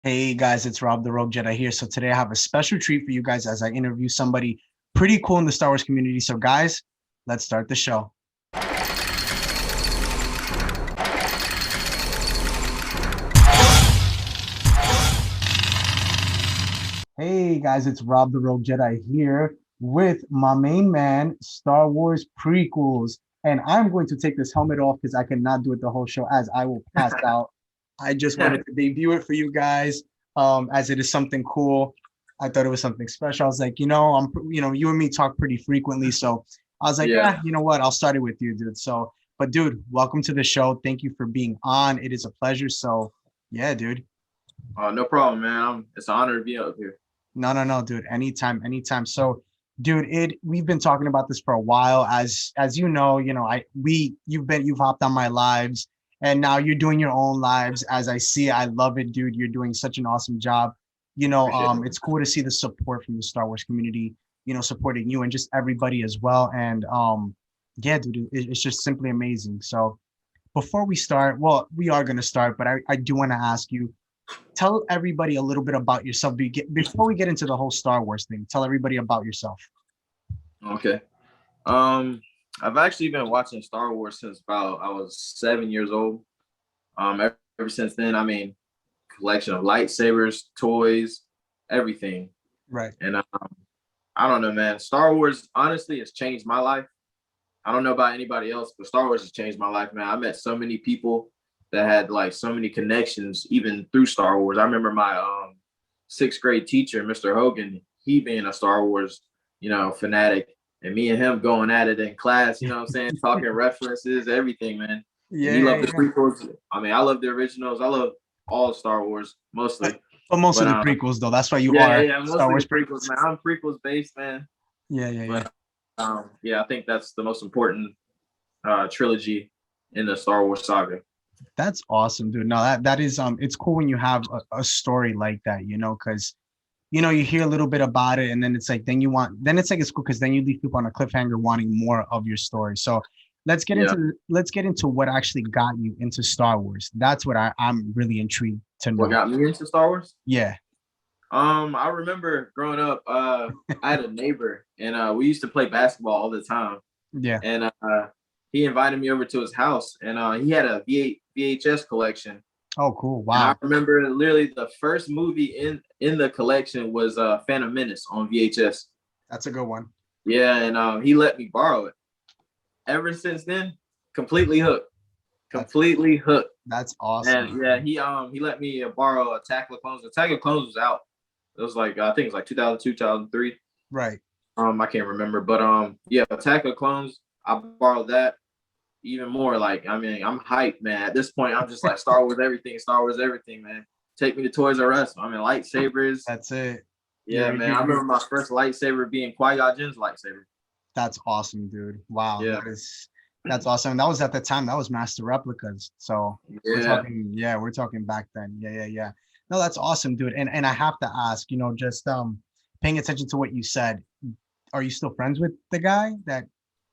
Hey guys, it's Rob the Rogue Jedi here. So today I have a special treat for you guys as I interview somebody pretty cool in the Star Wars community. So guys, let's start the show. Hey guys, it's Rob the Rogue Jedi here with my main man, Star Wars prequels. And I'm going to take this helmet off because I cannot do it the whole show as I will pass out. I just wanted to debut it for you guys, as it is something cool. I thought it was something special. I was like, you and me talk pretty frequently. So I was like, Yeah. yeah, you know what? I'll start it with you, dude. So, but dude, welcome to the show. Thank you for being on. It is a pleasure. So yeah, dude. No problem, man. It's an honor to be up here. No, dude. Anytime, anytime. So, dude, we've been talking about this for a while. As you've hopped on my lives, and now you're doing your own lives. As I see, I love it, dude. You're doing such an awesome job. Appreciate it. It's cool to see the support from the Star Wars community. Supporting you and just everybody as well. And yeah, dude, it's just simply amazing. So, before we start, well, we are gonna start, but I do want to ask you, tell everybody a little bit about yourself before we get into the whole Star Wars thing. Tell everybody about yourself. Okay. Um, I've actually been watching Star Wars since about I was 7 years old. Ever since then, collection of lightsabers, toys, everything. Right. And I don't know, man. Star Wars honestly has changed my life. I don't know about anybody else, but Star Wars has changed my life, man. I met so many people that had like so many connections, even through Star Wars. I remember my sixth grade teacher, Mr. Hogan, he being a Star Wars, fanatic, and me and him going at it in class, what I'm saying, talking references, everything, man. And Yeah, he yeah, loved the yeah. prequels. I love the originals. I love all Star Wars But, mostly. but most of But the prequels, though. That's why you yeah, yeah, are yeah, Star mostly Wars the prequels, prequels. man. I'm prequels based, man. Yeah, yeah, yeah. But yeah, I think that's the most important trilogy in the Star Wars saga. That's awesome, dude. No, that is it's cool when you have a story like that, because you hear a little bit about it, and then it's like then it's like it's cool because then you leave people on a cliffhanger wanting more of your story. So Yeah. let's get into what actually got you into Star Wars. That's what I'm really intrigued to What know. got me into Star Wars? Yeah, I remember growing up, I had a neighbor and we used to play basketball all the time. yeah. And he invited me over to his house and he had a VHS collection. Oh, cool. And I Wow. remember literally the first movie in the collection was Phantom Menace on VHS. That's a good one. Yeah, and he let me borrow it. Ever since then, completely hooked. That's Completely hooked. that's awesome. And yeah, he let me borrow Attack of the Clones. Attack of the Clones was out. It was like I think it was like 2002, 2003. Right. I can't remember, but yeah, Attack of the Clones. I borrowed that even more. Like I'm hyped, man. At this point, I'm just like Star Wars everything, man. Take me to Toys R Us. Lightsabers. That's it. Yeah, man. I remember my first lightsaber being Qui-Gon Jinn's lightsaber. That's awesome, dude. Wow. Yeah, That's awesome. And that was at the time, that was master replicas. So yeah. we're talking back then. Yeah, yeah, yeah. No, that's awesome, dude. And I have to ask, just paying attention to what you said, are you still friends with the guy that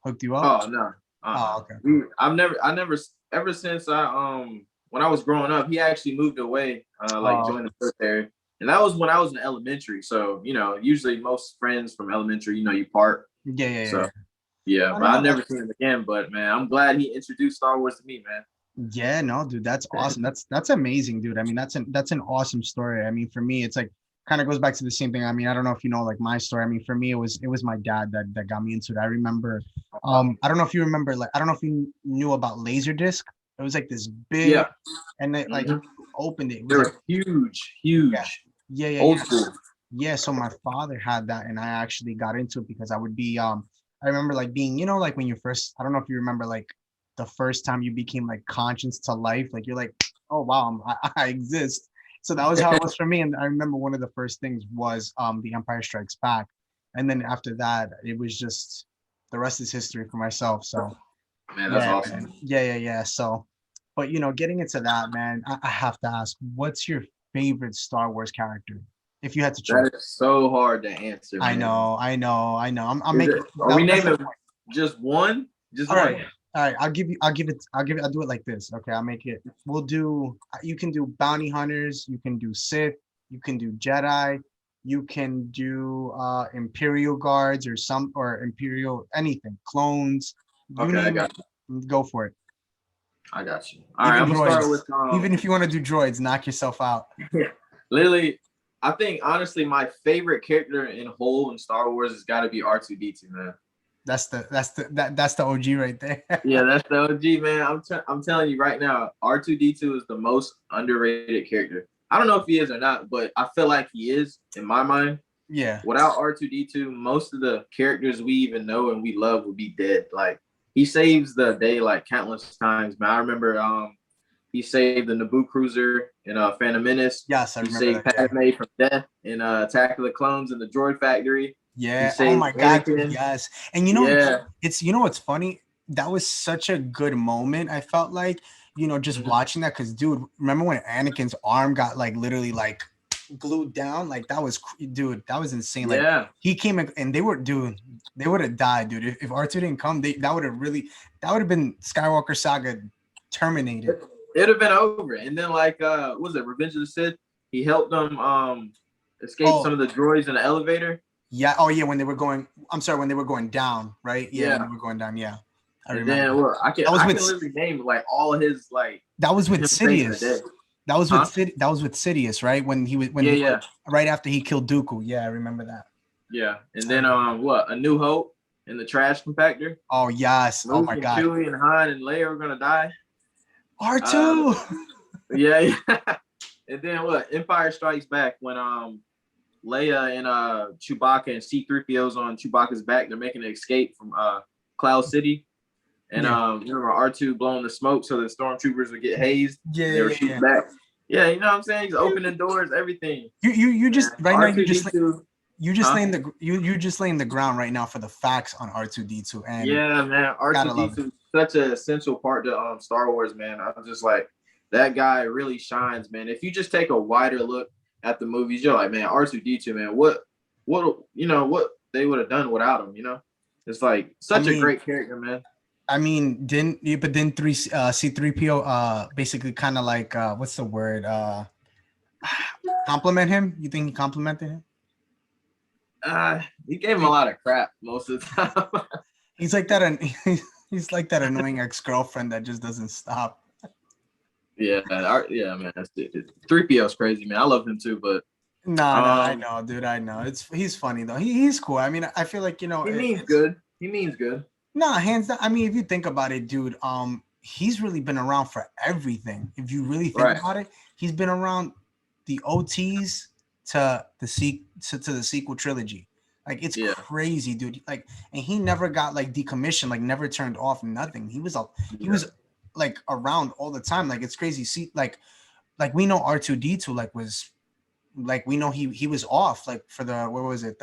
hooked you up? Oh no. Oh, okay. I never ever since when I was growing up, he actually moved away, like Oh, joined the military. And that was when I was in elementary. So, usually most friends from elementary, you part. yeah, yeah, yeah. So yeah, No, but no, I no, never seen him again. But man, I'm glad he introduced Star Wars to me, man. yeah, no, dude, that's awesome. That's amazing, dude. I mean, that's an awesome story. I mean, for me, it's like kind of goes back to the same thing. I mean, I don't know if you know like my story. I mean, for me, it was my dad that got me into it. I remember, I don't know if you remember, like, I don't know if you knew about Laserdisc. It was like this big, Yeah. and then like Hmm. opened it. It They was like, were huge, yeah, huge, yeah, yeah, old yeah. school. Yeah, so my father had that, and I actually got into it because I would be I remember like being, like when you first, I don't know if you remember like the first time you became like conscious to life, like you're like, oh wow, I exist. So that was how it was for me. And I remember one of the first things was The Empire Strikes Back. And then after that, it was just the rest is history for myself. So Man, that's yeah, man. awesome. Yeah, yeah, yeah. So, but getting into that, man, I have to ask, what's your favorite Star Wars character? If you had to choose. That is so hard to answer, I man. know, I know, I know. I'm making Are we that's the naming point. just one? Just All right. one? All right, I'll do it like this. Okay, I'll make it. We'll do. You can do bounty hunters. You can do Sith. You can do Jedi. You can do Imperial guards or Imperial anything. Clones. You Okay, I name got it. Go for it. I got you. All right, Even I'm gonna start droids. with Even if you want to do droids, knock yourself out. literally. I think honestly, my favorite character in whole in Star Wars has got to be R2D2, man. That's the OG right there. Yeah, that's the OG, man. I'm telling you right now, R2D2 is the most underrated character. I don't know if he is or not, but I feel like he is in my mind. Yeah. Without R2D2, most of the characters we even know and we love would be dead. Like he saves the day like countless times, man. I remember he saved the Naboo cruiser in Phantom Menace. Yes, I He remember saved that. Yeah. Padme from death in Attack of the Clones in the Droid Factory. He Yeah. Oh saved my God. Anakin. Yes. And Yeah. it's what's funny? That was such a good moment. I felt like, just watching that because dude, remember when Anakin's arm got like literally like glued down? Like that was dude, that was insane. Like Yeah. he came in and they would have died, dude. If R2 didn't come, that would have been Skywalker saga terminated. It'd have been over. And then like what was it Revenge of the Sith? He helped them escape some of the droids in the elevator. Yeah. Oh yeah, when they were going down, right? Yeah, when they were going down, yeah. I And remember. then look, I can literally name like all of his like that was with Sidious. That was with Huh? that was with Sidious, right? When he was right after he killed Dooku. Yeah, I remember that. Yeah. And then A New Hope in the trash compactor. Oh yes. Luke Oh my and God. Chewie and Han and Leia are gonna die. R2. Yeah. And then Empire Strikes Back when Leia and Chewbacca and C-3PO's on Chewbacca's back. They're making an escape from Cloud City. And remember R2 blowing the smoke so the stormtroopers would get hazed. Yeah, they were shooting back. Yeah, you know what I'm saying? He's opening doors, everything. You just right now R2D2, you just laying the ground right now for the facts on R2D2. And yeah, man, R2D2 is such an essential part to Star Wars, man. I'm just like that guy really shines, man. If you just take a wider look at the movies, you're like, man, R2D2, man, what they would have done without him, It's like such a great character, man. I mean, didn't C3PO basically kind of like what's the word? Compliment him? You think he complimented him? He gave him a lot of crap most of the time. He's like that he's like that annoying ex-girlfriend that just doesn't stop. Yeah, man. That's it. 3PO's crazy, man. I love him too, but no, I know, dude. I know. He's funny though. He's cool. I mean, I feel like he means good. He means good. No, hands down. I mean, if you think about it, dude, he's really been around for everything. If you really think about it, he's been around the OTs to the sequel trilogy. Like it's crazy, dude. Like, and he never got like decommissioned, like never turned off, nothing. He was like around all the time. Like it's crazy. See, like we know R2D2 we know he was off like for the what was it?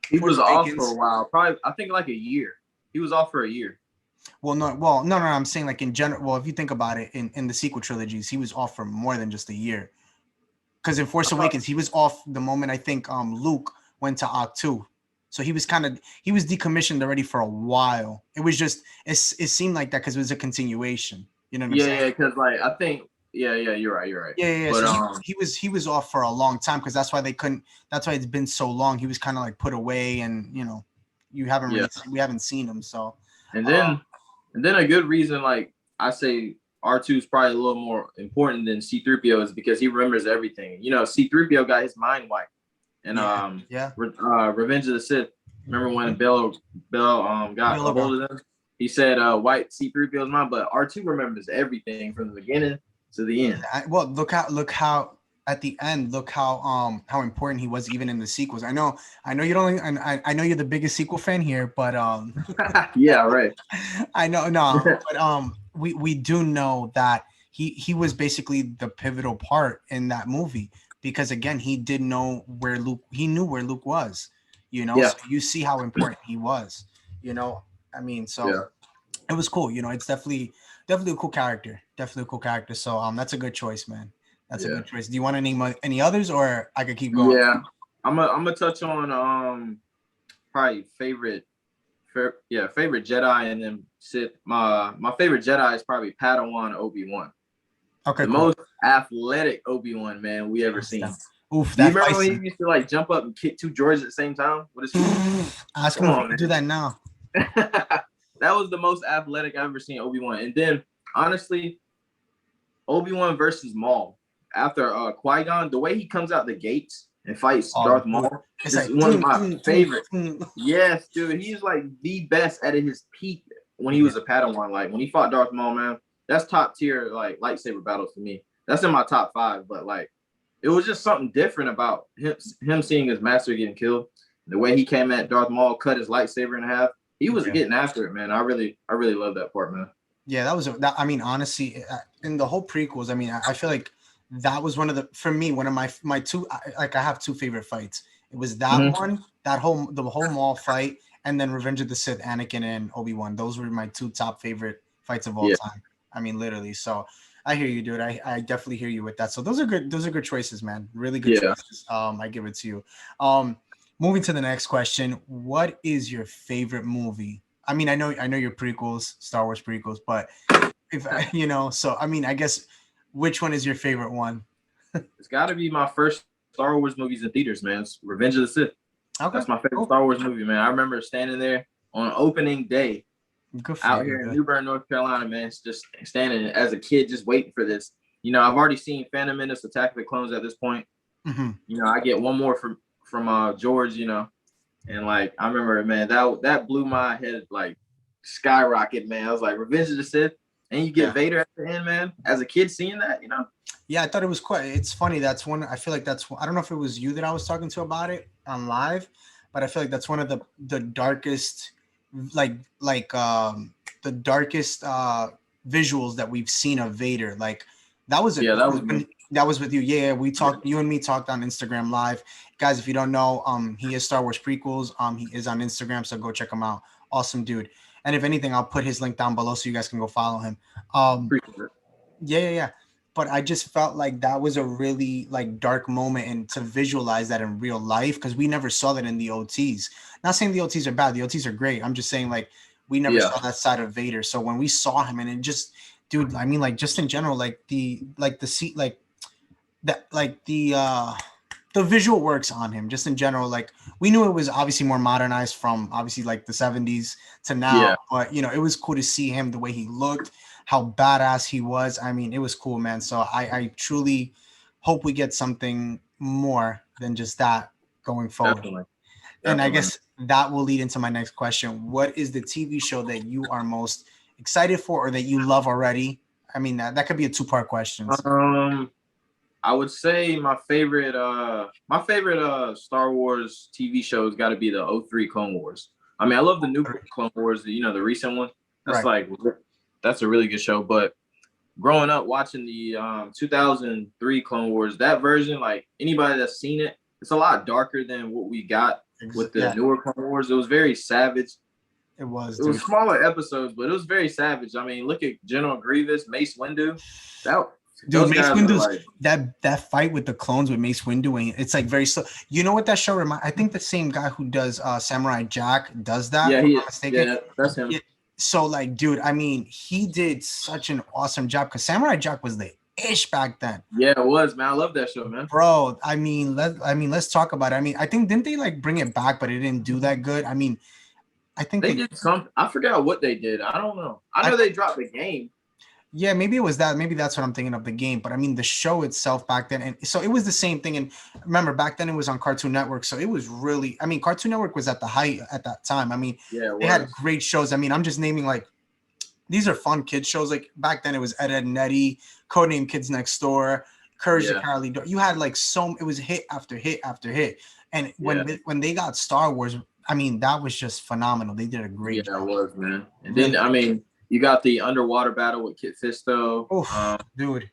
He was off for a while. Probably I think like a year. He was off for a year. No. I'm saying like in general. Well, if you think about it, in the sequel trilogies, he was off for more than just a year. Because in Force Awakens, he was off the moment I think Luke went to Ahch-To. So he was decommissioned already for a while. It was just it seemed like that because it was a continuation. You know what I'm saying? Yeah, because like I think you're right. Yeah. But, so he was off for a long time because that's why they couldn't. That's why it's been so long. He was kind of like put away, and we haven't seen him. So and then a good reason, like I say, R2 is probably a little more important than C-3PO is because he remembers everything. C-3PO got his mind wiped, and Revenge of the Sith. Remember when Bill got a hold of him? He said wipe C-3PO's mind, but R2 remembers everything from the beginning to the end. Well, look how at the end, look how important he was even in the sequels. I know you don't. I know you're the biggest sequel fan here, but yeah, right. I know, no, but we do know that he was basically the pivotal part in that movie because again he did know where Luke. He knew where Luke was. So you see how important he was. I mean, so it was cool. It's definitely a cool character. Definitely a cool character. So that's a good choice, man. That's a good choice. Do you want to name any others, or I could keep going? Yeah, I'm gonna touch on probably favorite favorite Jedi and then Sith. My favorite Jedi is probably Padawan Obi-Wan. Okay, The cool. most athletic Obi-Wan man we ever seen. Oof, Do you that remember when feisty. he used to like jump up and kick two droids at the same time with his feet? Ask him Come if he on, can do that now. that was the most athletic I've ever seen Obi-Wan. And then honestly, Obi-Wan versus Maul. After Qui-Gon, the way he comes out the gates and fights Darth Maul it's is like one of my favorite. Yes, dude, he's like the best at his peak when he was a Padawan. Like when he fought Darth Maul, man, that's top tier like lightsaber battles for me. That's in my top 5. But like, it was just something different about him seeing his master getting killed. The way he came at Darth Maul, cut his lightsaber in half. He was getting after it, man. I really love that part, man. Yeah, I mean, honestly, in the whole prequels, I mean, I feel like that was one of my two, I have two favorite fights. It was that one, the whole Maul fight, and then Revenge of the Sith, Anakin and Obi-Wan. Those were my two top favorite fights of all time. I mean, literally. So I hear you, dude. I definitely hear you with that. So those are good choices, man. Really good choices. I give it to you. Moving to the next question. What is your favorite movie? I mean, I know your prequels, Star Wars prequels, but if so I mean, I guess which one is your favorite one? It's got to be my first Star Wars movies in theaters, man. It's Revenge of the Sith. Okay. That's my favorite Star Wars movie, man. I remember standing there on opening day out here in New Bern, North Carolina, man. It's just standing as a kid, just waiting for this. You know, I've already seen Phantom Menace, Attack of the Clones at this point. You know, I get one more from George, you know. And like I remember, man, that blew my head like skyrocket, man. I was like, Revenge of the Sith, and you get Vader at the end, man. As a kid seeing that, you know. Yeah, I thought it was quite. It's funny. That's one. I feel like that's. I don't know if it was you that I was talking to about it on live, but I feel like that's one of the darkest, the darkest visuals that we've seen of Vader. Like that was that was with you. Yeah, we talked. You and me talked on Instagram Live, guys. If you don't know, he is Star Wars Prequels. He is on Instagram, so go check him out. Awesome dude. And if anything, I'll put his link down below so you guys can go follow him. Yeah. But I just felt like that was a really like dark moment, and to visualize that in real life, because we never saw that in the OTs. Not saying the OTs are bad. The OTs are great. I'm just saying like we never saw that side of Vader. So when we saw him, and it just, dude, I mean, like just in general, like the seat, like that, like the visual works on him just in general. Like we knew it was obviously more modernized from obviously like the 70s to now, but you know, it was cool to see him, the way he looked, how badass he was. I mean, it was cool, man. So I truly hope we get something more than just that going forward. Definitely. And I guess that will lead into my next question. What is the TV show that you are most excited for, or that you love already? I mean, that could be a 2-part question. I would say my favorite Star Wars TV show has got to be the 2003 Clone Wars. I mean, I love the new Clone Wars, you know, the recent one. That's that's a really good show. But growing up watching the 2003 Clone Wars, that version, like anybody that's seen it, it's a lot darker than what we got with the newer Clone Wars. It was very savage. It was smaller episodes, but it was very savage. I mean, look at General Grievous, Mace Windu. Dude, Mace Windu's that fight with the clones with Mace Windu, and it's like very slow. You know what that show reminds? I think the same guy who does Samurai Jack does that. Yeah, that's him. So like, dude, I mean, he did such an awesome job, because Samurai Jack was the ish back then. Yeah, it was, man. I love that show, man. Bro, I mean, let's talk about it. I mean, I think didn't they like bring it back, but it didn't do that good. I mean, I think they did something. I forgot what they did. I don't know. I know they dropped the game. Yeah, maybe it was that. Maybe that's what I'm thinking of, the game. But I mean, the show itself back then, and so it was the same thing. And remember, back then it was on Cartoon Network, so it was really. I mean, Cartoon Network was at the height at that time. I mean, they had great shows. I mean, I'm just naming like these are fun kids shows. Like back then, it was Ed, Edd and Eddy, Codename Kids Next Door, Courage the Cowardly Dog. You had like it was hit after hit after hit. And when they got Star Wars, I mean, that was just phenomenal. They did a great job. Yeah, it was, man. And then I mean, you got the underwater battle with Kit Fisto. Dude.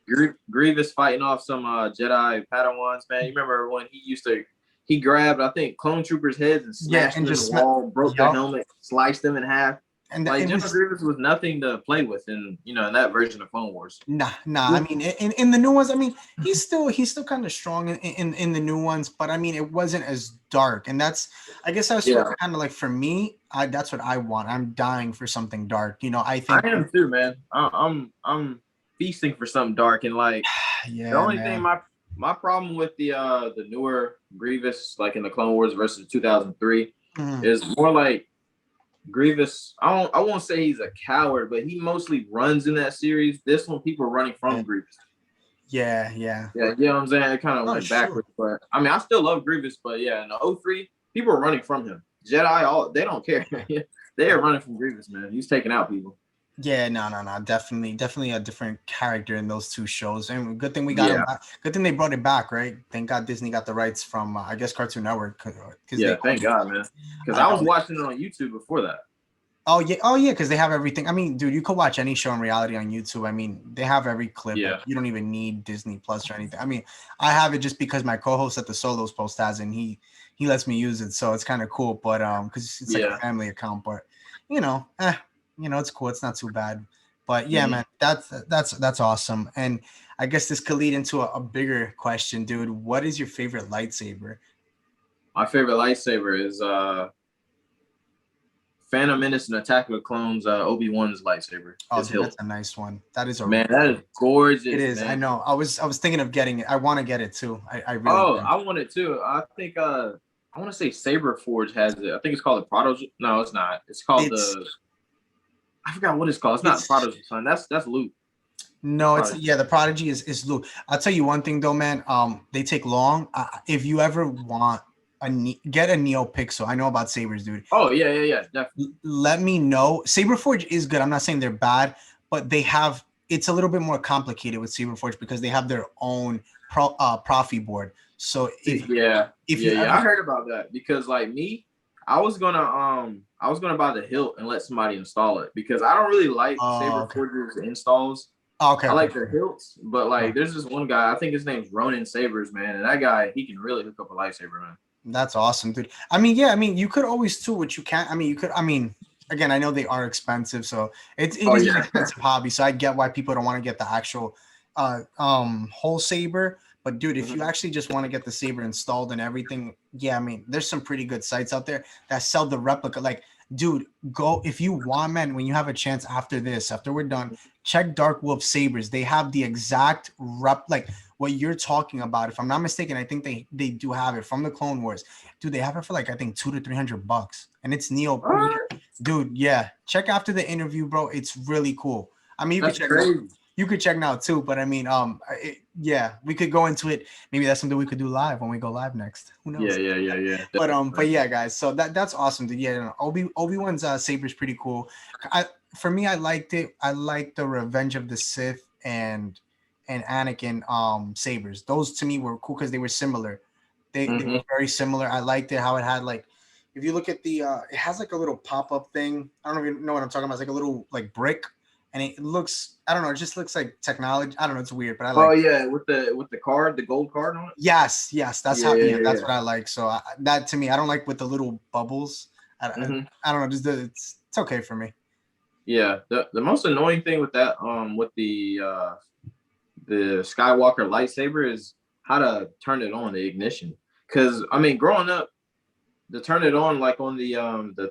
Grievous fighting off some Jedi Padawans, man. You remember when he grabbed, I think, clone troopers' heads and smashed them in the wall, broke their helmet, sliced them in half. and Like it General was Grievous was nothing to play with in in that version of Clone Wars. nah. I mean, in the new ones, I mean, he's still kind of strong in the new ones, but I mean, it wasn't as dark, and I guess that's what Yeah, kind of like for me. That's what I want. I'm dying for something dark. I I think, am too, man. I'm feasting for something dark, and like the yeah, only thing man. my problem with the newer Grievous, like in the Clone Wars versus 2003, Mhm. is more like Grievous. I won't say he's a coward, but he mostly runs in that series. This one, people are running Yeah, from Grievous. yeah, yeah. Yeah, you know what I'm saying? It kind of Oh, went it's true. backwards, but I mean, I still love Grievous, but yeah, in the '03, people are running from him. Jedi, all they don't care. They are running from Grievous, man. He's taking out people. Yeah, no, no, no, definitely a different character in those two shows, and good thing we got him Yeah, back. Good thing they brought it back, right? Thank God Disney got the rights from, I guess, Cartoon Network, because they yeah, owned thank it. God, man. Because I I was know. watching it on YouTube before that. Oh yeah, because they have everything. I mean, dude, you could watch any show in reality on YouTube. I mean, they have every clip. Like, Yeah, you don't even need Disney Plus or anything. I mean, I have it just because my co-host at the Solos Post has it, and he lets me use it, so it's kind of cool. But because it's like a yeah. family account, but you know, it's cool. It's not too bad. But yeah, Hmm. man, that's awesome. And I guess this could lead into a bigger question, dude. What is your favorite lightsaber? My favorite lightsaber is Phantom Menace and Attack of the Clones. Obi-Wan's lightsaber, Oh, his dude, that's hilt. a nice one. That is a Man, that is It gorgeous, is. I man. know. I was thinking of getting it. I want to get it too. I really Oh, do. I want it too. I think I want to say Saber Forge has it. I think it's called the Prodigy. No, it's not. It's called It's the I forgot what it's called. It's not it's Prodigy Son. That's Luke. The no, it's Prodigy. yeah. The Prodigy is Luke. I'll tell you one thing though, man. They take long. If you ever want get a Neo Pixel, I know about sabers, dude. Oh yeah, yeah, yeah. Definitely. Let me know. Saberforge is good. I'm not saying they're bad, but it's a little bit more complicated with Saberforge because they have their own Profi board. So Yeah, if yeah, you yeah. ever I heard about that because like me, I was gonna buy the hilt and let somebody install it because I don't really like oh Saber okay. Forge's installs. Oh, okay, I okay. like their hilts, but like there's this one guy, I think his name's Ronin Sabers, man, and that guy he can really hook up a lightsaber, man. That's awesome, dude. I mean, yeah, I mean, you could always too, what you can't. I mean, you could. I mean, again, I know they are expensive, so it Oh is an yeah. expensive hobby. So I get why people don't want to get the actual whole saber. But dude, if you Mhm. actually just want to get the saber installed and everything, yeah, I mean, there's some pretty good sites out there that sell the replica. Like, dude, go if you want, man. When you have a chance after this, after we're done, check Dark Wolf Sabers. They have the exact like what you're talking about. If I'm not mistaken, I think they do have it from the Clone Wars. Dude, they have it for like I think $200 to $300, and it's Neo. All right. Dude, yeah. Check after the interview, bro. It's really cool. I mean, you could That's check now. crazy. You could check now too, but I mean, yeah, we could go into it. Maybe that's something we could do live when we go live next. Who Yeah, knows? yeah, yeah, yeah. But Definitely. yeah, guys. So that's awesome, dude. Yeah, no, Obi-Wan's saber is pretty cool. For me, I liked it. I liked the Revenge of the Sith and Anakin sabers. Those to me were cool because they were similar. They were Hmm. very similar. I liked it how it had like, if you look at the it has like a little pop-up thing. I don't even know what I'm talking about. It's like a little like brick, and it looks, I don't know, it just looks like technology. I don't know, it's weird, but I Oh like. yeah, with the card, the gold card on it. Yes, that's Yeah, how. yeah, Yeah, that's yeah. what I like. So that to me, I don't like with the little bubbles. Hmm. I don't know. Just it's okay for me. Yeah. The most annoying thing with that with the Skywalker lightsaber is how to turn it on, the ignition. Because I mean, growing up, to turn it on like on the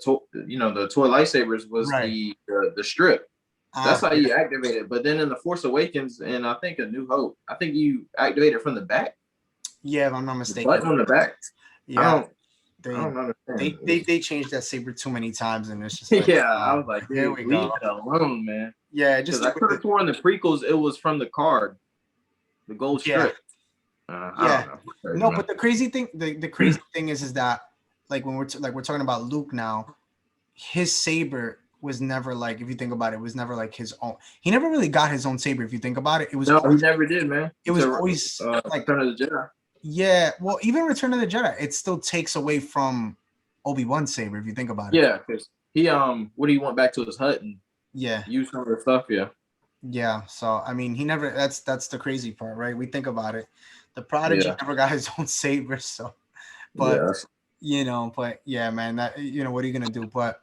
toy lightsabers was Right. the strip. That's how Yeah, you activate it. But then in the Force Awakens and I think A New Hope, I think you activate it from the back, yeah. If I'm not the mistaken. button on the back. I Yeah, don't I they don't understand. they changed that saber too many times, and it's just like, Yeah, I was like, here dude, we leave go. it alone, man. Yeah, just Because stick I with could the. have sworn the prequels it was from the card, the gold Yeah, strip. I yeah. don't know. Crazy, No, man. but the crazy thing is that like when we're talking about Luke now, his saber was never like, if you think about it, was never like his own. He never really got his own saber. If you think about it, No, he never did, man. it was Until always like, Return of the Jedi. yeah. Well, even Return of the Jedi, it still takes away from Obi-Wan's saber. If you think about it, Yeah, because he when he went back to his hut and yeah, used some of the stuff, yeah. yeah. So I mean, he never. That's the crazy part, right? We think about it. The Prodigy Yeah. never got his own saber, so but Yeah. but yeah, man, that what are you gonna do? But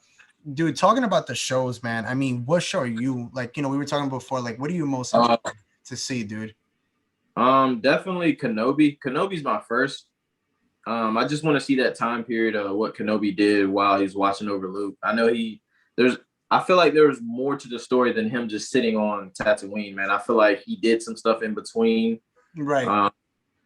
Dude, talking about the shows, man. I mean, what show are you like? You know, we were talking before. Like, what are you most Uh, interested to see, dude? Definitely Kenobi. Kenobi's my first. I just want to see that time period of what Kenobi did while he's watching over Luke. I know there's I feel like there was more to the story than him just sitting on Tatooine, man. I feel like he did some stuff in between. Right.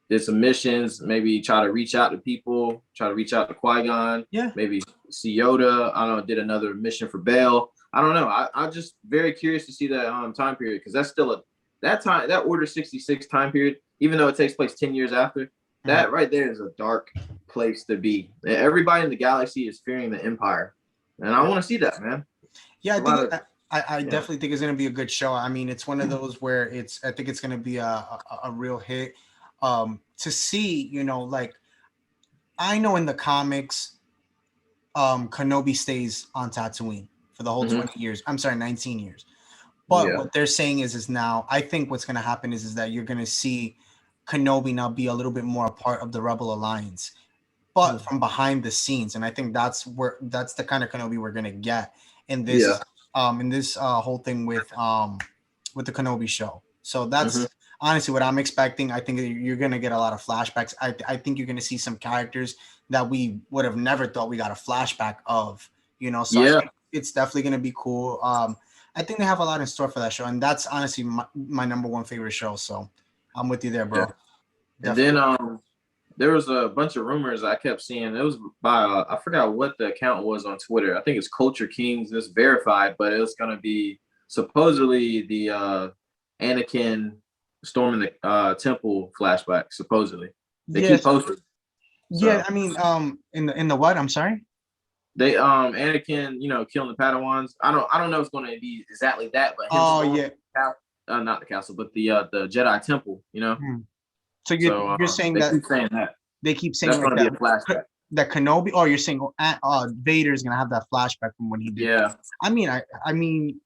Did some missions, maybe try to reach out to people, try to reach out to Qui-Gon, Yeah. maybe see Yoda. I don't know, did another mission for Bail. I don't know. I'm just very curious to see that time period because that's still that Order 66 time period, even though it takes place 10 years after, that right there is a dark place to be. Everybody in the galaxy is fearing the Empire. And I want to see that, man. Yeah, I definitely think it's gonna be a good show. I mean, it's one of those where I think it's gonna be a real hit. To see, you know, like I know in the comics, Kenobi stays on Tatooine for the whole 20 years. I'm sorry, 19 years. But what they're saying is now I think what's gonna happen is that you're gonna see Kenobi now be a little bit more a part of the Rebel Alliance, but from behind the scenes. And I think that's the kind of Kenobi we're gonna get in this whole thing with the Kenobi show. So that's honestly what I'm expecting. I think you're gonna get a lot of flashbacks. I think you're gonna see some characters that we would have never thought we got a flashback of. You know, so I think it's definitely gonna be cool. I think they have a lot in store for that show, and that's honestly my number one favorite show. So I'm with you there, bro. Yeah. And then there was a bunch of rumors I kept seeing. It was by I forgot what the account was on Twitter. I think it's Culture Kings. It's verified, but it was gonna be supposedly the Anakin storming the temple flashback. Supposedly, they keep posting. So. Yeah, I mean, in the what? I'm sorry. They Anakin, you know, killing the Padawans. I don't know if it's going to be exactly that, but not the castle, but the Jedi temple. You know. So you're saying that keep saying that they keep saying that's like going to be a flashback. That Kenobi, or you're saying Vader is going to have that flashback from when he did. Yeah. I mean,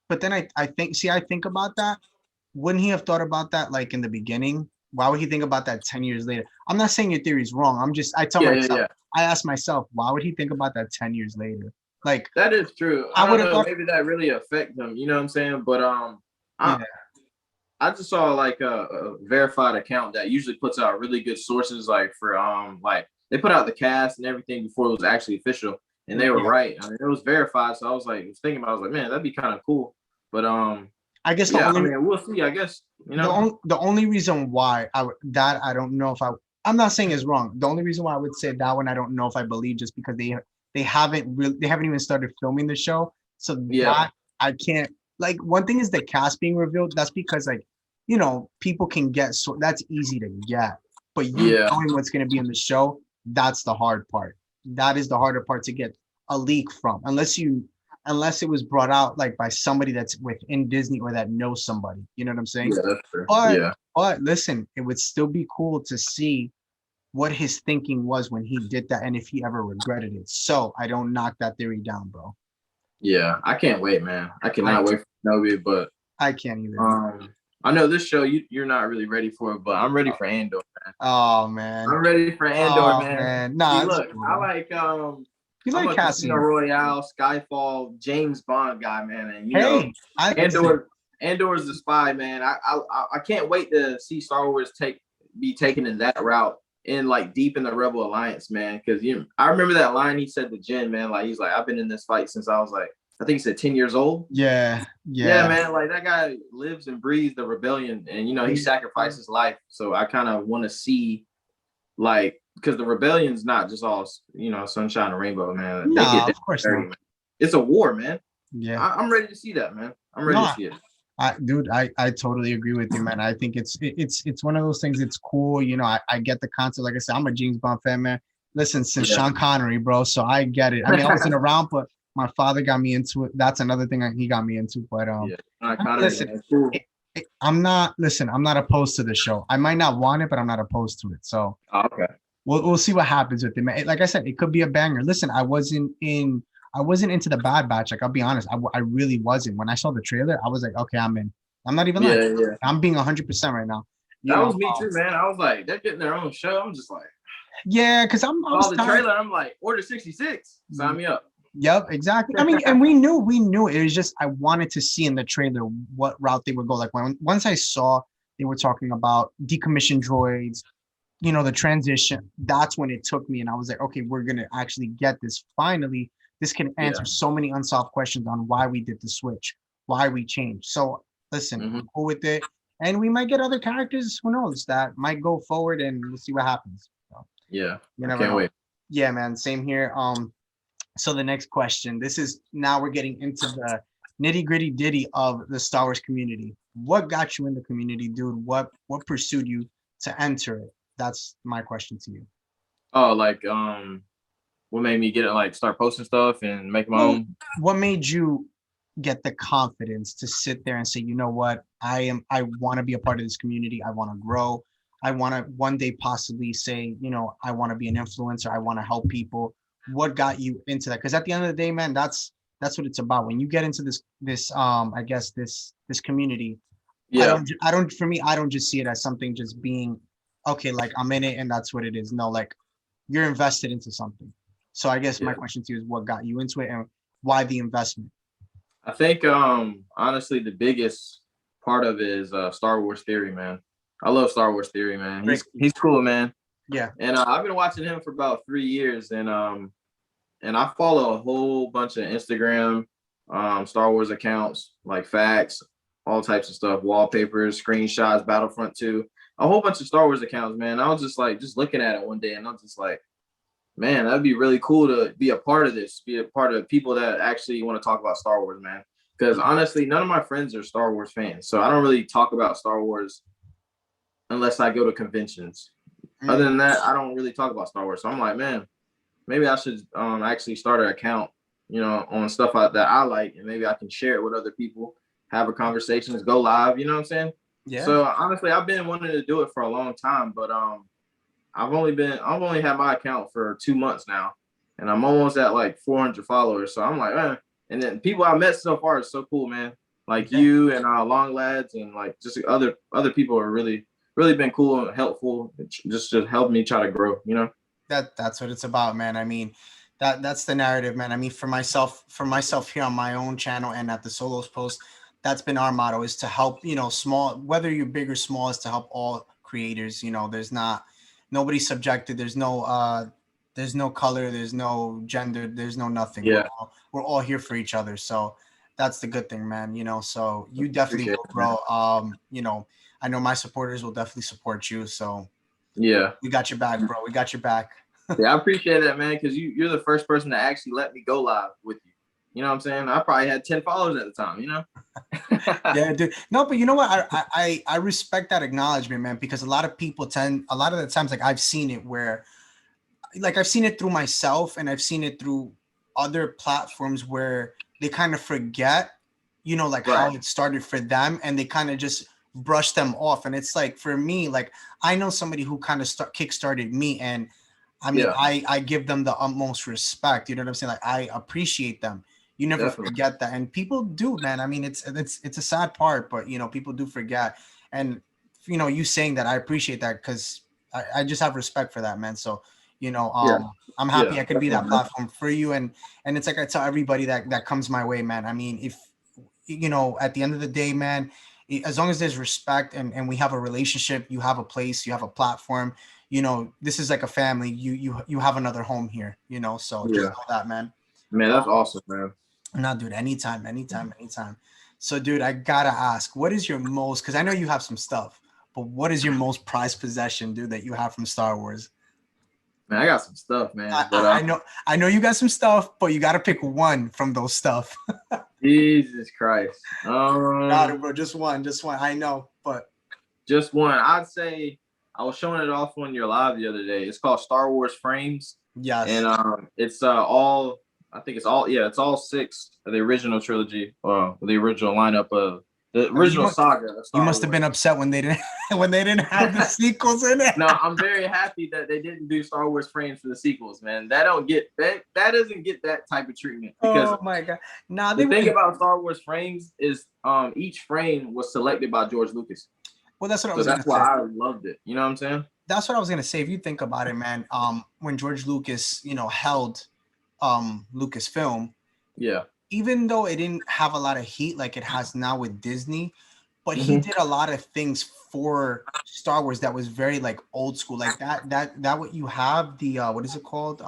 but then I think about that. Wouldn't he have thought about that like in the beginning? Why would he think about that 10 years later? I'm not saying your theory is wrong. I ask myself, why would he think about that 10 years later? Like that is true. I would have thought maybe that really affect him. You know what I'm saying? But I just saw like a verified account that usually puts out really good sources, like for like they put out the cast and everything before it was actually official, and they were right. I mean, it was verified, so I was thinking about, man, that'd be kind of cool. But I guess we'll see. I guess the only reason why I don't know if I'm not saying is wrong. The only reason why I would say that one I don't know if I believe, just because they haven't even started filming the show, so that I can't. Like, one thing is the cast being revealed. That's because, like, you know, people can get, so that's easy to get. But knowing what's going to be in the show, that's the hard part. That is the harder part to get a leak from, unless it was brought out like by somebody that's within Disney or that knows somebody. You know what I'm saying? Yeah, that's true. But listen, it would still be cool to see what his thinking was when he did that, and if he ever regretted it. So I don't knock that theory down, bro. Yeah, I can't wait, man. I cannot wait for Kenobi, but I can't either. I know this show you're not really ready for it, but I'm ready for Andor, man. Oh man, I'm ready for Andor, man. Nah, look, cool. I like you like Casino Royale, Skyfall, James Bond guy, man, and you know, Andor is the spy, man. I can't wait to see Star Wars be taken in that route, in like deep in the Rebel Alliance, man. Because I remember that line he said to Jen, man. Like, he's like, I've been in this fight since I was like, I think he said 10 years old. Yeah, man. Like, that guy lives and breathes the rebellion, and you know, he sacrificed his life. So I kind of want to see, like, because the rebellion's not just all, you know, sunshine and rainbow, man. No, of course not. Man. It's a war, man. Yeah, I'm ready to see that, man. I'm ready to see it. I totally agree with you, man. I think it's one of those things. It's cool, you know. I get the concept. Like I said, I'm a James Bond fan, man. Listen, since Sean Connery, bro, so I get it. I mean, I wasn't around, but my father got me into it. That's another thing he got me into. But listen, I'm not opposed to the show. I might not want it, but I'm not opposed to it. So okay, we'll see what happens with it, man. Like I said, it could be a banger. Listen, I wasn't into the Bad Batch. Like, I'll be honest, I really wasn't. When I saw the trailer, I was like, okay, I'm in. I'm not even lying. I'm being 100% right now. That was me too, man. I was like, they're getting their own show. I'm just like, yeah, because I saw the trailer. I'm like, Order 66, sign me up. Yep, exactly. I mean, and we knew it was just I wanted to see in the trailer what route they would go. Like once I saw they were talking about decommissioned droids, the transition, that's when it took me, and I was like, okay, we're gonna actually get this. Finally, this can answer Yeah. so many unsolved questions on why we did the switch, why we changed. So listen, Hmm. I'm cool with it, and we might get other characters. Who knows? That might go forward, and we'll see what happens. So Yeah. you I never can't know. wait. Yeah, man. Same here. So the next question, this is now we're getting into the nitty gritty ditty of the Star Wars community. What got you in the community, dude? What pursued you to enter it? That's my question to you. Oh, like what made me get it, like start posting stuff and make my Well, own? what made you get the confidence to sit there and say, you know what, I want to be a part of this community. I want to grow. I want to one day possibly say, I want to be an influencer. I want to help people. What got you into that? Because at the end of the day, man, that's what it's about. When you get into this I guess this community, Yeah. for me, I don't just see it as something just being okay, like I'm in it and that's what it is. No, like you're invested into something. So I guess my Yeah. question to you is what got you into it and why the investment? I think honestly the biggest part of it is Star Wars Theory, man. I love Star Wars Theory, man. Great. He's cool, man. Yeah. And I've been watching him for about 3 years, and I follow a whole bunch of Instagram Star Wars accounts like facts, all types of stuff, wallpapers, screenshots, Battlefront 2, a whole bunch of Star Wars accounts, man. I was just like just looking at it one day and I was just like, man, that'd be really cool to be a part of this, be a part of people that actually want to talk about Star Wars, man. Because honestly, none of my friends are Star Wars fans. So I don't really talk about Star Wars unless I go to conventions. Other Mm, than that, I don't really talk about Star Wars. So I'm like, man, maybe I should actually start an account, on stuff that I like, and maybe I can share it with other people, have a conversations, go live. You know what I'm saying? yeah. So honestly, I've been wanting to do it for a long time, but I've only had my account for 2 months now, and I'm almost at like 400 followers. So I'm like, man. And then people I met so far is so cool, man. Like Yeah. you and Long Lads and like just other people are really been cool and helpful. Just to help me try to grow. That's what it's about, man. I mean, that's the narrative, man. I mean, for myself here on my own channel and at the Solos Post, that's been our motto is to help, small, whether you're big or small, is to help all creators. There's not nobody's subjected. There's no color, there's no gender, there's no nothing. Yeah, We're all here for each other. So that's the good thing, man. So you definitely appreciate will it, man. grow. I know my supporters will definitely support you. So Yeah. we got your back, bro. We got your back. Yeah, I appreciate that, man, because you're the first person to actually let me go live with you. You know what I'm saying? I probably had 10 followers at the time. Yeah, dude. No, but you know what? I respect that acknowledgement, man, because a lot of the times, like I've seen it where, like I've seen it through myself and I've seen it through other platforms where they kind of forget, like how Right. it started for them and they kind of just brush them off. And it's like for me, like I know somebody who kind of kickstarted me, and I mean, Yeah, I give them the utmost respect. You know what I'm saying? Like I appreciate them. You never definitely. forget that, and people do, man. I mean, it's a sad part, but people do forget. And you saying that, I appreciate that because I just have respect for that, man. So Yeah, I'm yeah, happy I could be that definitely, man. platform for you, and it's like I tell everybody that comes my way, man. I mean, if at the end of the day, man, as long as there's respect and we have a relationship, you have a place, you have a platform, this is like a family. You have another home here, so just Yeah. know that, man. Man, that's awesome, man. No, dude, anytime, anytime, anytime. So, dude, I gotta ask, what is your most, because I know you have some stuff, but what is your most prized possession, dude, that you have from Star Wars? Man, I got some stuff, man. I, But I, I know, I know you got some stuff, but you gotta pick one from those stuff. Jesus Christ. Got it, bro. Just one, just one. I know, but Just one. I'd say I was showing it off on your live the other day. It's called Star Wars Frames. yes. And it's all I think it's all yeah, it's all six of the original trilogy, the original lineup of the I mean, you original must saga of you Star must have been Wars. upset when they didn't when they didn't have the sequels in it. No, I'm very happy that they didn't do Star Wars frames for the sequels, man. That doesn't get that type of treatment because Oh my god. Nah, they the thing would. about Star Wars frames is each frame was selected by George Lucas. Well, that's what I So was gonna that's why say. I loved it. You know what I'm saying? That's what I was gonna say. If you think about it, man, when George Lucas, held Lucasfilm, Yeah. even though it didn't have a lot of heat like it has now with Disney, but he Hmm. did a lot of things for Star Wars that was very like old school, like that what you have, the what is it called,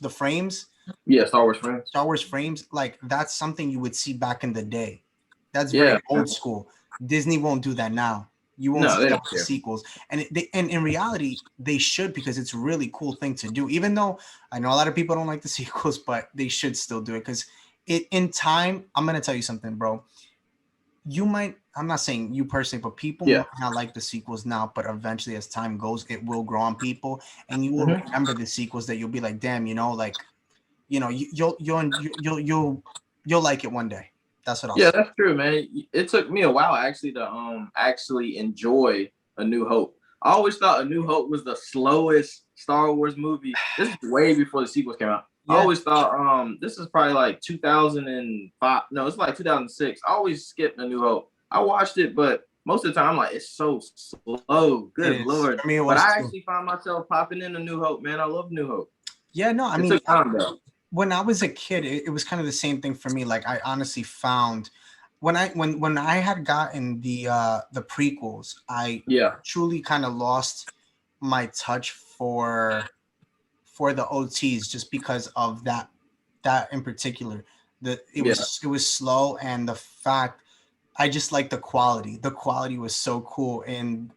the frames, Yeah, Star Wars friends. Star Wars frames, like that's something you would see back in the day. That's very Yeah. old school. Disney won't do that now. You won't No, see they that don't with the care. sequels, and and in reality, they should, because it's a really cool thing to do. Even though I know a lot of people don't like the sequels, but they should still do it because it in time. I'm gonna tell you something, bro. You might. I'm not saying you personally, but people Yeah. might not like the sequels now, but eventually, as time goes, it will grow on people, and you will Hmm. remember the sequels. That you'll be like, damn, like you'll like it one day. That's what I'll Yeah, say. that's true, man. It took me a while actually to actually enjoy A New Hope. I always thought A New Hope was the slowest Star Wars movie. This is way before the sequels came out. I Yeah, always thought this is probably like 2005. No, it's like 2006. I always skipped A New Hope. I watched it, but most of the time I'm like, it's so slow. it Good is. lord. For me, it But was I too. actually found myself popping in A New Hope, man. I love New Hope. Yeah, no, I It mean, took time though. when I was a kid, it was kind of the same thing for me. Like I honestly found when I had gotten the prequels, I Yeah. truly kind of lost my touch for the OTs just because of that in particular. The Yeah. it was slow, and the fact I just like the quality. The quality was so cool Mhm. in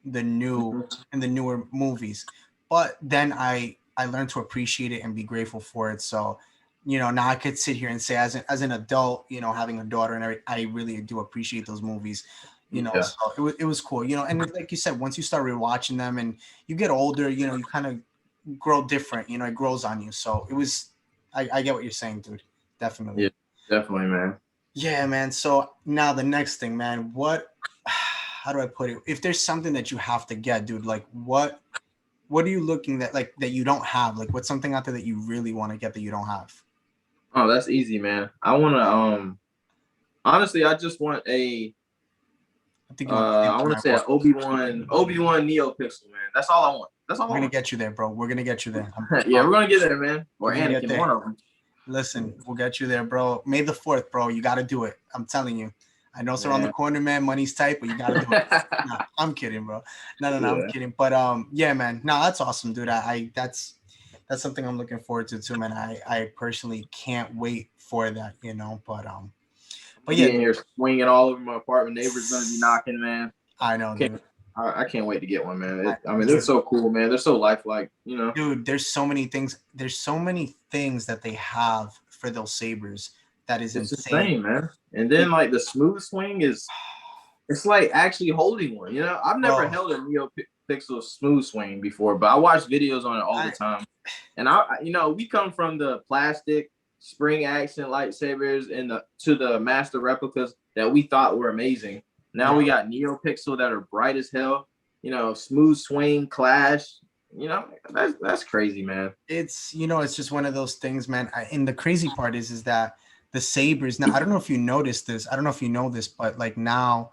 the newer movies. But then I learned to appreciate it and be grateful for it. So, now I could sit here and say as an adult, having a daughter and I really do appreciate those movies. Yeah. So it was cool. And like you said, once you start rewatching them and you get older, you kind of grow different. It grows on you. So it was. I get what you're saying, dude. Definitely. Yeah. Definitely, man. Yeah, man. So now the next thing, man, how do I put it? If there's something that you have to get, dude, like what are you looking that like that you don't have? Like what's something out there that you really want to get that you don't have? Oh, that's easy, man. I want to honestly, I just want I think you want the same I thing want I to say an want. Obi-Wan Neo pixel, man. That's all I want. That's all We're I gonna want. get you there, bro. We're gonna get you there. Yeah, we're gonna get there, man. We're Or gonna get Anakin, there. one of them. Listen, we'll get you there, bro. May the 4th, bro. You gotta do it. I'm telling you. I know it's around the Man. corner, man. Money's tight, but you gotta do it. Nah, I'm kidding, bro. No, I'm Yeah. kidding. But yeah, man. No, that's awesome, dude. I that's something I'm looking forward to too, man. I personally can't wait for that, but Be yeah, in here swinging all over my apartment. Neighbors gonna be knocking, man. I know, Can't, dude. I can't wait to get one, man. I I know, mean, they're dude. so cool, man. They're so lifelike, you know. Dude, there's so many things. There's so many things that they have for those sabers that is It's insane. insane, man. And It, then like the smooth swing is it's like actually holding one. You know, I've never bro, held a Neo Pixel smooth swing before, but I watch videos on it all the I time. And we come from the plastic spring action lightsabers and the to the master replicas that we thought were amazing. Now yeah. we got Neo Pixel that are bright as hell. Smooth swing, clash. That's crazy, man. It's just one of those things, man. And the crazy part is that the sabers now. I don't know if you noticed this. I don't know if you know this, but like now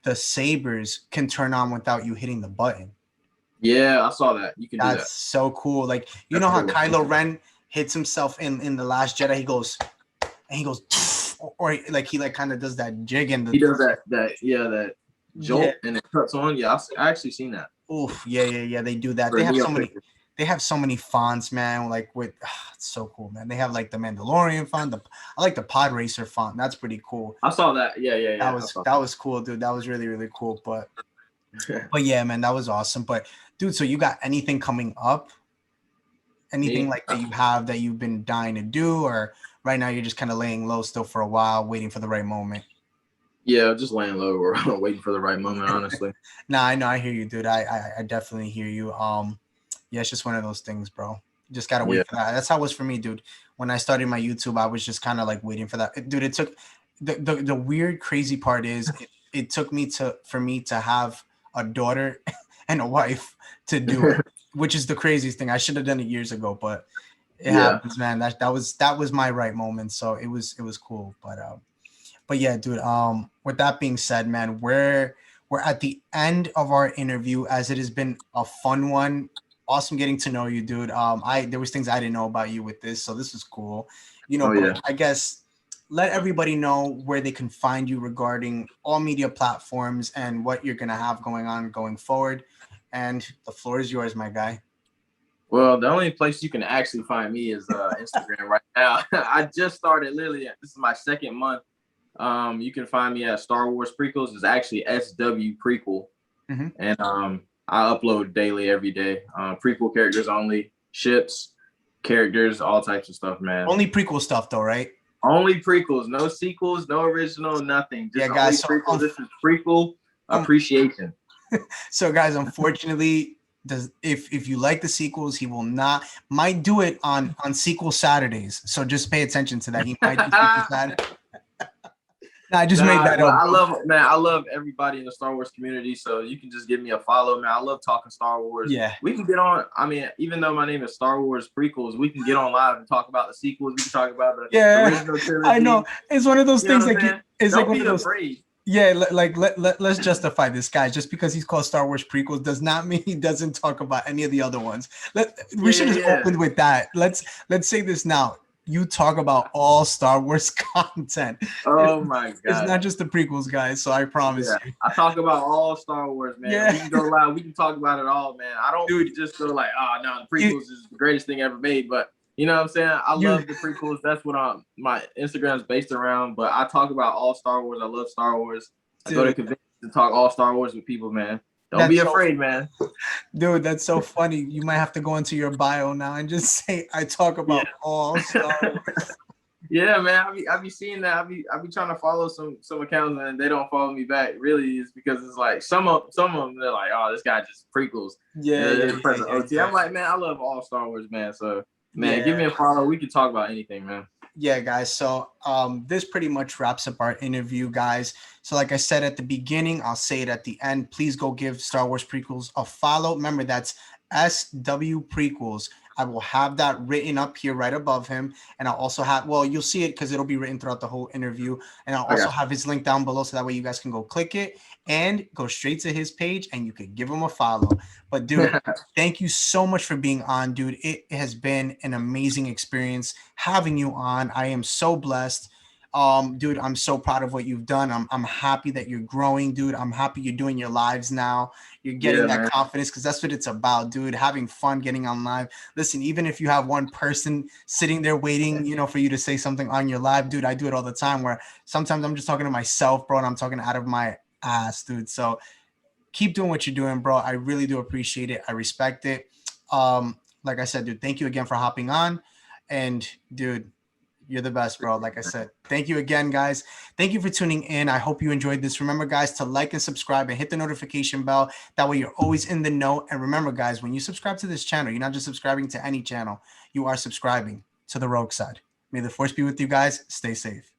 the sabers can turn on without you hitting the button. Yeah, I saw that. You can do That's that. so cool. Like That's how cool. Kylo Ren hits himself in the Last Jedi. He goes, or like he like kind of does that jig and He the does that yeah. jolt and it cuts on. Yeah, I actually seen that Oof, yeah. They do that. for They a have Neo so many. Pixel. They have so many fonts, man. Like with, it's so cool, man. They have like the Mandalorian font. I like the Pod Racer font. That's pretty cool. I saw that. Yeah. I saw That was cool, dude. That was really really cool. But that. but yeah, man, that was awesome. But dude, so you got anything coming up? Anything Me? like that you have that you've been dying to do, or right now you're just kind of laying low still for a while, waiting for the right moment? Yeah, just laying low or waiting for the right moment. Honestly. Nah, I know, I hear you, dude. I definitely hear you. Yeah, it's just one of those things, bro. You just gotta Yeah. wait for that. That's how it was for me, dude. When I started my YouTube, I was just kind of like waiting for that. Dude, it took the weird, crazy part is it took me for me to have a daughter and a wife to do it, which is the craziest thing. I should have done it years ago, but it Yeah. happens, man. That was my right moment. So it was cool. But yeah, dude. With that being said, man, we're at the end of our interview, as it has been a fun one. awesome getting to know you, dude. There was things I didn't know about you with this, so this was cool. Oh yeah. But I guess let everybody know where they can find you regarding all media platforms and what you're gonna have going on going forward. And the floor is yours, my guy. Well, the only place you can actually find me is Instagram right now. I just started literally. This is my second month. You can find me at Star Wars Prequels. It's actually SW Prequel, and I upload daily every day. Prequel characters only, ships, characters, all types of stuff, man. Only prequel stuff, though, right? Only prequels, no sequels, no original, nothing. Just yeah, guys. Prequels. This is prequel appreciation. So, guys, unfortunately, if you like the sequels, he might do it on sequel Saturdays. So just pay attention to that. He might do sequel Saturdays. I just made that up. I love everybody in the Star Wars community. So you can just give me a follow, man. I love talking Star Wars. Yeah. We can get on. I mean, even though my name is Star Wars Prequels, we can get on live and talk about the sequels. We can talk about the original trilogy. I know. It's one of those things like it's Don't like one be of those. Afraid. Yeah, let's justify this, guy. Just because he's called Star Wars Prequels does not mean he doesn't talk about any of the other ones. We should have opened with that. Let's say this now. You talk about all Star Wars content. Oh my god! It's not just the prequels, guys. So I promise you. I talk about all Star Wars, man. Yeah. We can go live. We can talk about it all, man. I don't just go like, oh no, the prequels is the greatest thing ever made. But you know what I'm saying? I love the prequels. That's what my Instagram is based around. But I talk about all Star Wars. I love Star Wars. I go to conventions and talk all Star Wars with people, man. Don't be afraid, man. Dude, that's so funny. You might have to go into your bio now and just say, I talk about all Star Wars. Yeah, man. I be seeing that. I be trying to follow some accounts and they don't follow me back. Really, it's because it's like some of them they're like, oh, this guy just prequels. Yeah. I'm like, man, I love all Star Wars, man. So man, give me a follow. We can talk about anything, man. Yeah, guys. So this pretty much wraps up our interview, guys. So like I said at the beginning, I'll say it at the end. Please go give Star Wars Prequels a follow. Remember, that's SW Prequels. I will have that written up here right above him. And I'll also have, well, you'll see it because it'll be written throughout the whole interview. And I'll also have his link down below so that way you guys can go click it and go straight to his page and you can give him a follow. But dude, thank you so much for being on, dude. It has been an amazing experience having you on. I am so blessed. Dude, I'm so proud of what you've done. I'm happy that you're growing, dude. I'm happy you're doing your lives now. You're getting that confidence because that's what it's about, dude. Having fun, getting on live. Listen, even if you have one person sitting there waiting, for you to say something on your live, dude, I do it all the time where sometimes I'm just talking to myself, bro, and I'm talking out of my ass, dude. So keep doing what you're doing, bro. I really do appreciate it. I respect it. Like I said, dude, thank you again for hopping on. And dude, you're the best, bro. Like I said, thank you again, guys. Thank you for tuning in. I hope you enjoyed this. Remember, guys, to like and subscribe and hit the notification bell. That way you're always in the know. And remember, guys, when you subscribe to this channel, you're not just subscribing to any channel. You are subscribing to the Rogue Side. May the force be with you guys. Stay safe.